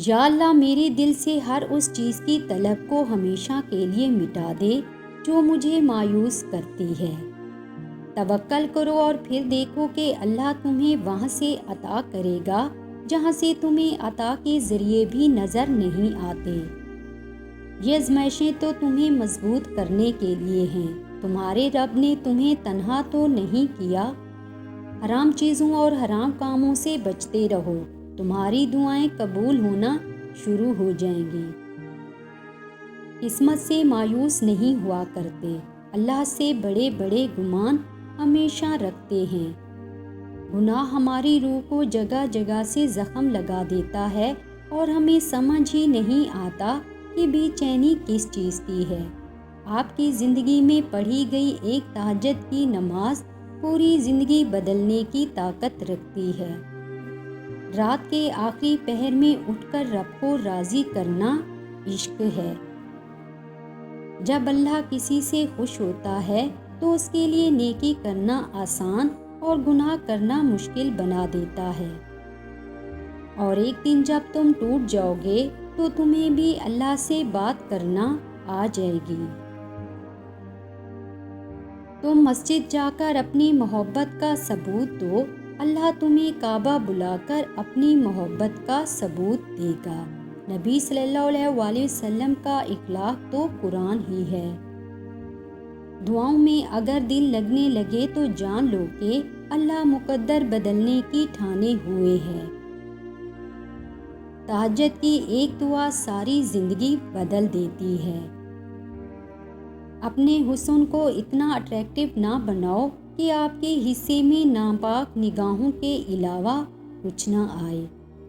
یا اللہ میرے دل سے ہر اس چیز کی طلب کو ہمیشہ کے لیے مٹا دے جو مجھے مایوس کرتی ہے۔ توکل کرو اور پھر دیکھو کہ اللہ تمہیں وہاں سے عطا کرے گا جہاں سے تمہیں عطا کے ذریعے بھی نظر نہیں آتے۔ یہ آزمائشیں تو تمہیں مضبوط کرنے کے لیے ہیں۔ تمہارے رب نے تمہیں تنہا تو نہیں کیا۔ حرام چیزوں اور حرام کاموں سے بچتے رہو، تمہاری دعائیں قبول ہونا شروع ہو جائیں گی۔ قسمت سے مایوس نہیں ہوا کرتے، اللہ سے بڑے بڑے گمان ہمیشہ رکھتے ہیں۔ گناہ ہماری روح کو جگہ جگہ سے زخم لگا دیتا ہے اور ہمیں سمجھ ہی نہیں آتا کہ بے چینی کس چیز کی ہے۔ آپ کی زندگی میں پڑھی گئی ایک تہجد کی نماز پوری زندگی بدلنے کی طاقت رکھتی ہے۔ رات کے آخری پہر میں اٹھ کر رب کو راضی کرنا عشق ہے۔ جب اللہ کسی سے خوش ہوتا ہے تو اس کے لیے نیکی کرنا آسان اور گناہ کرنا مشکل بنا دیتا ہے۔ اور ایک دن جب تم ٹوٹ جاؤ گے تو تمہیں بھی اللہ سے بات کرنا آ جائے گی۔ تم مسجد جا کر اپنی محبت کا ثبوت دو، اللہ تمہیں کعبہ بلا کر اپنی محبت کا ثبوت دے گا۔ نبی صلی اللہ علیہ وسلم کا اخلاق تو قرآن ہی ہے۔ دعاؤں میں اگر دل لگنے لگے تو جان لو کہ اللہ مقدر بدلنے کی ٹھانے ہوئے ہے۔ تہجد کی ایک دعا ساری زندگی بدل دیتی ہے۔ اپنے حسن کو اتنا اٹریکٹیو نہ بناؤ کہ آپ کے حصے میں ناپاک نگاہوں کے علاوہ کچھ نہ آئے۔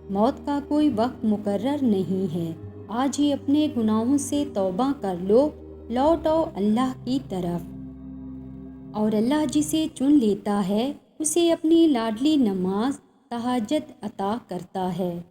موت کا کوئی وقت مقرر نہیں ہے، آج ہی اپنے گناہوں سے توبہ کر لو، لوٹ آؤ اللہ کی طرف۔ اور اللہ جسے چن لیتا ہے اسے اپنی لاڈلی نماز تہجد عطا کرتا ہے۔